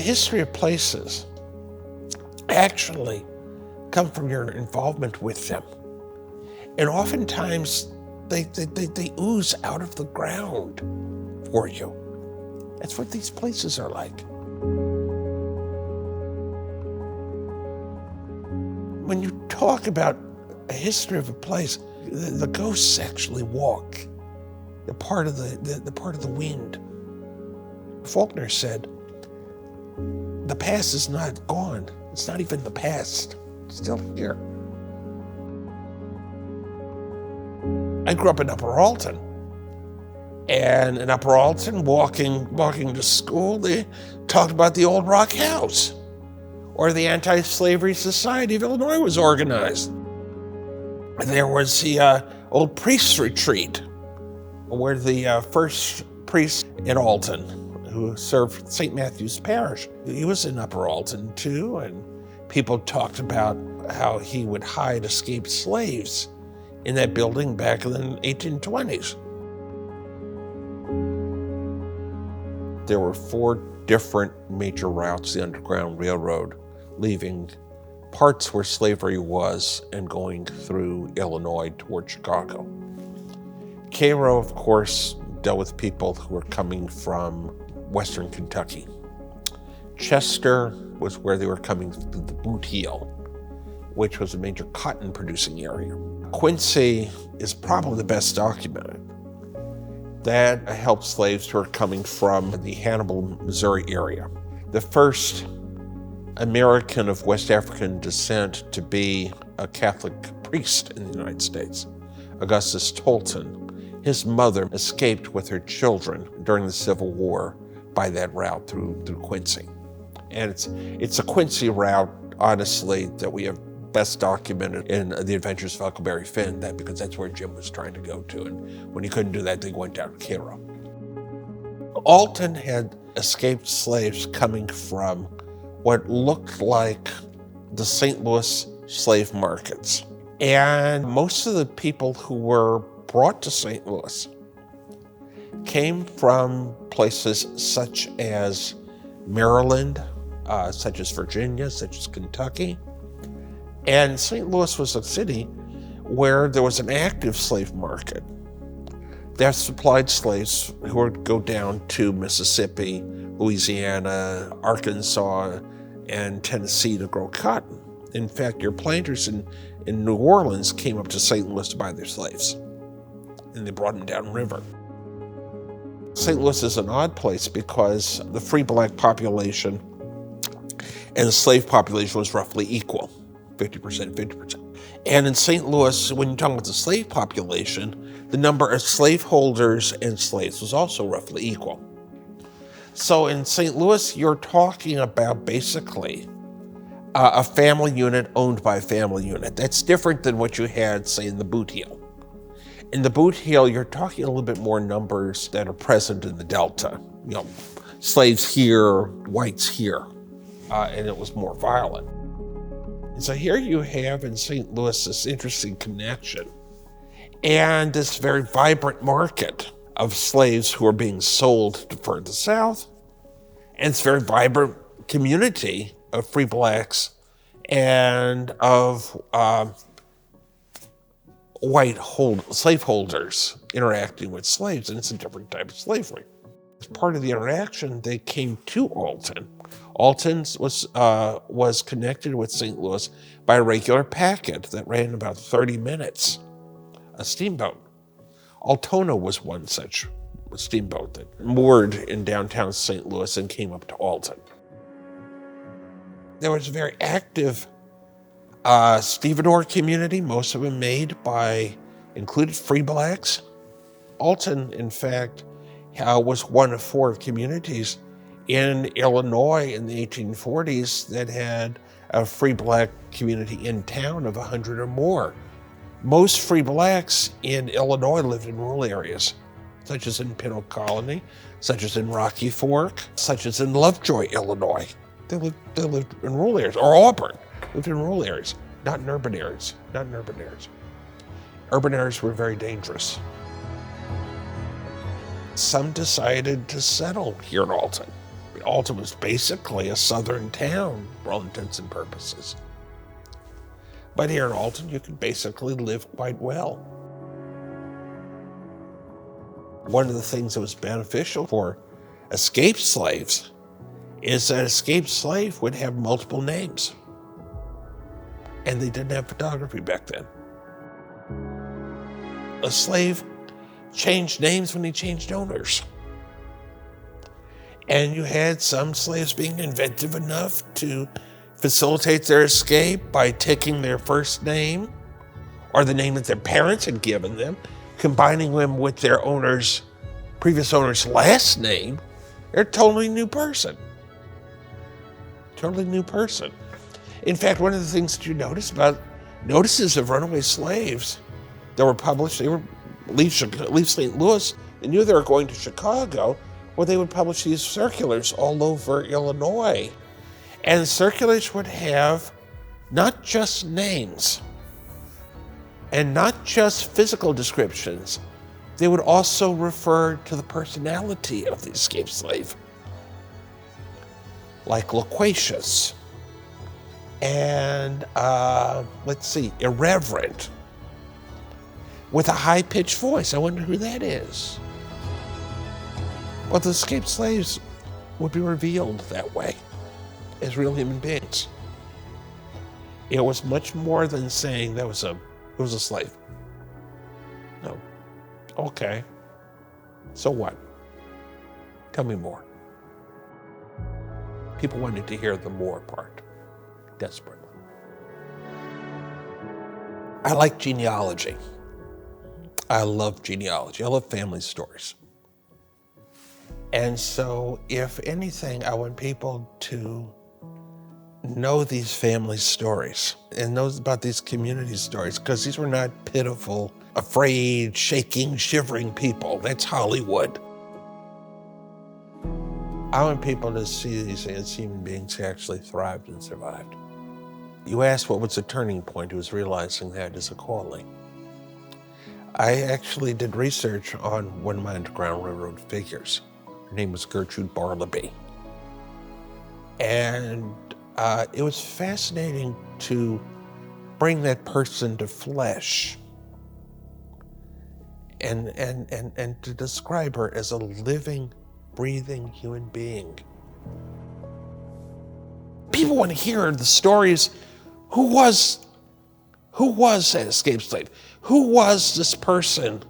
history of places actually come from your involvement with them. And oftentimes they ooze out of the ground for you. That's what these places are like. When you talk about a history of a place, the ghosts actually walk. They're part of the wind. Faulkner said, the past is not gone. It's not even the past. It's still here. I grew up in Upper Alton. And in Upper Alton, walking to school, they talked about the Old Rock House, or the Anti-Slavery Society of Illinois was organized. There was the old priest's retreat, where the first priest in Alton, who served St. Matthew's Parish, he was in Upper Alton too, and people talked about how he would hide escaped slaves in that building back in the 1820s. There were 4 different major routes, the Underground Railroad, leaving parts where slavery was and going through Illinois toward Chicago. Cairo, of course, dealt with people who were coming from Western Kentucky. Chester was where they were coming through the Boot Heel, which was a major cotton producing area. Quincy is probably the best documented. That helped slaves who were coming from the Hannibal, Missouri area. The first American of West African descent to be a Catholic priest in the United States, Augustus Tolton. His mother escaped with her children during the Civil War by that route through Quincy. And it's a Quincy route, honestly, that we have best documented in The Adventures of Huckleberry Finn, because that's where Jim was trying to go to. And when he couldn't do that, they went down to Cairo. Alton had escaped slaves coming from what looked like the St. Louis slave markets. And most of the people who were brought to St. Louis came from places such as Maryland, such as Virginia, such as Kentucky. And St. Louis was a city where there was an active slave market that supplied slaves who would go down to Mississippi, Louisiana, Arkansas, and Tennessee to grow cotton. In fact, your planters in New Orleans came up to St. Louis to buy their slaves, and they brought them downriver. St. Louis is an odd place because the free black population and the slave population was roughly equal, 50%, 50%. And in St. Louis, when you're talking about the slave population, the number of slaveholders and slaves was also roughly equal. So in St. Louis, you're talking about basically a family unit owned by a family unit. That's different than what you had, say, in the Boot Heel. In the Boot Heel, you're talking a little bit more numbers that are present in the Delta. You know, slaves here, whites here, and it was more violent. And so here you have in St. Louis this interesting connection and this very vibrant market of slaves who are being sold to further south, and this very vibrant community of free blacks and of white slaveholders interacting with slaves, and it's a different type of slavery. As part of the interaction, they came to Alton. Alton was connected with St. Louis by a regular packet that ran about 30 minutes, a steamboat. Altona was one such steamboat that moored in downtown St. Louis and came up to Alton. There was a very active stevedore community, most of them included free blacks. Alton, in fact, was one of 4 communities in Illinois in the 1840s that had a free black community in town of 100 or more. Most free blacks in Illinois lived in rural areas, such as in Pinto Colony, such as in Rocky Fork, such as in Lovejoy, Illinois. They lived in rural areas, or Auburn, lived in rural areas, not in urban areas, Urban areas were very dangerous. Some decided to settle here in Alton Alton was basically a southern town for all intents and purposes. But here in Alton, you could basically live quite well. One of the things that was beneficial for escaped slaves is that escaped slave would have multiple names. And they didn't have photography back then. A slave changed names when he changed owners. And you had some slaves being inventive enough to facilitate their escape by taking their first name or the name that their parents had given them, combining them with their previous owner's last name. They're a totally new person. Totally new person. In fact, one of the things that you notice about notices of runaway slaves that were published, they were leave St. Louis, they knew they were going to Chicago, well, they would publish these circulars all over Illinois. And the circulars would have not just names and not just physical descriptions, they would also refer to the personality of the escaped slave, like loquacious and, irreverent, with a high-pitched voice. I wonder who that is. Well, the escaped slaves would be revealed that way as real human beings. It was much more than saying it was a slave. No. Okay. So what? Tell me more. People wanted to hear the more part, desperately. I like genealogy. I love genealogy. I love family stories. And so, if anything, I want people to know these family stories and know about these community stories, because these were not pitiful, afraid, shaking, shivering people. That's Hollywood. I want people to see these as human beings who actually thrived and survived. You asked what was the turning point. It was realizing that is a calling. I actually did research on one of my Underground Railroad figures. Her name was Gertrude Bartleby. And it was fascinating to bring that person to flesh and to describe her as a living, breathing human being. People want to hear the stories. Who was that escaped slave? Who was this person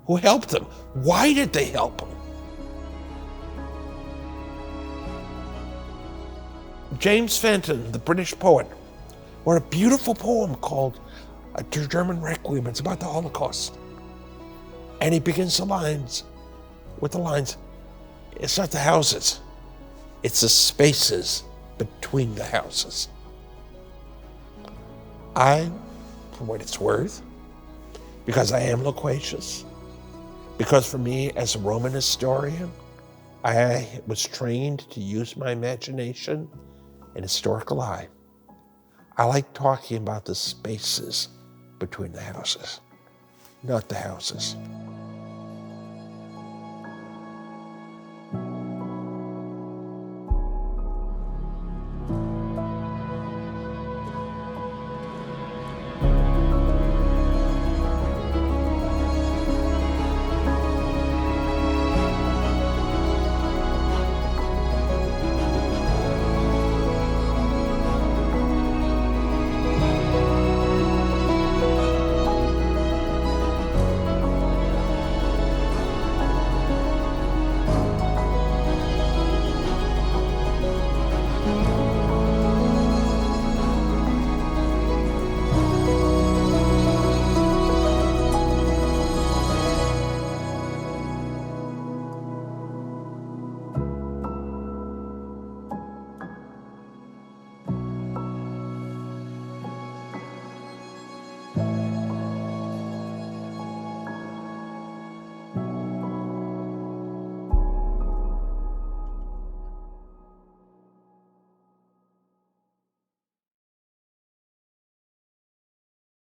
who helped them? Why did they help him? James Fenton, the British poet, wrote a beautiful poem called A German Requiem. It's about the Holocaust. And he begins with the lines, it's not the houses, it's the spaces between the houses. For what it's worth, because I am loquacious, because for me as a Roman historian, I was trained to use my imagination and historical eye. I like talking about the spaces between the houses, not the houses.